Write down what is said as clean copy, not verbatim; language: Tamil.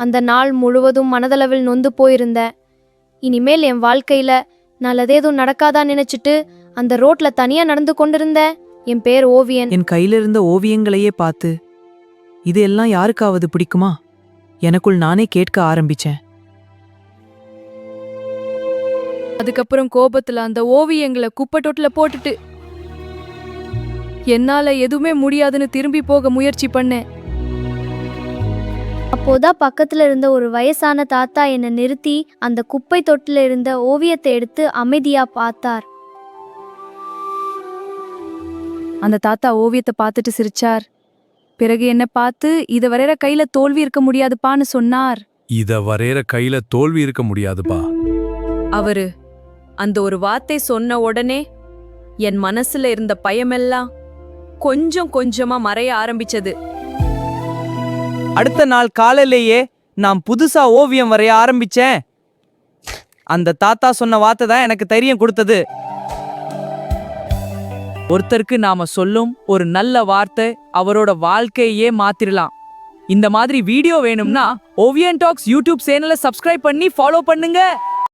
அந்த நாள் முழுவதும் மனதளவில் நொந்து போயிருந்தேன். இனிமேல் என் வாழ்க்கையில நல்லதேதும் நடக்காதா நினைச்சிட்டு அந்த ரோட்ல தனியா நடந்து கொண்டிருந்தேன். என் பேர் ஓவியன். என் கையிலிருந்த ஓவியங்களையே பார்த்து இது எல்லாம் யாருக்காவது பிடிக்குமா எனக்குள் நானே கேட்க ஆரம்பிச்சேன். அதுக்கப்புறம் கோபத்துல அந்த ஓவியங்களை குப்பை தொட்டில போட்டுட்டு என்னால எதுவுமே முடியாதுன்னு திரும்பி போக முயற்சி பண்ணேன். அப்போதான் பக்கத்துல இருந்த ஒரு வயசான தாத்தா என்னை நிறுத்தி அந்த குப்பை தொட்டில இருந்த ஓவியத்தை எடுத்து அமைதியா பார்த்தார். அந்த தாத்தா ஓவியத்தை பார்த்துட்டு சிரிச்சார். பிறகு என்ன பார்த்து இத வரையற கையில தோல்வி இருக்க முடியாதுப்பான்னு சொன்னார். இத வரையற கையில தோல்வி இருக்க முடியாதுப்பா. அவரு அந்த ஒரு வார்த்தை சொன்ன உடனே என் மனசுல இருந்த பயமெல்லாம் கொஞ்சம் கொஞ்சமா மறைய ஆரம்பிச்சது. அடுத்த நாள் காலையிலேயே நான் புதுசா ஓவியம் வரைய ஆரம்பிச்சேன். அந்த தாத்தா சொன்ன வார்த்தை தான் எனக்கு தைரியம் கொடுத்தது. ஒருத்தருக்கு நாம சொல்லும் ஒரு நல்ல வார்த்தை அவரோட வாழ்க்கையே மாத்திரலாம். இந்த மாதிரி வீடியோ வேணும்னா ஓவியன் டாக்ஸ் யூடியூப் சேனலை சப்ஸ்கிரைப் பண்ணி ஃபாலோ பண்ணுங்க.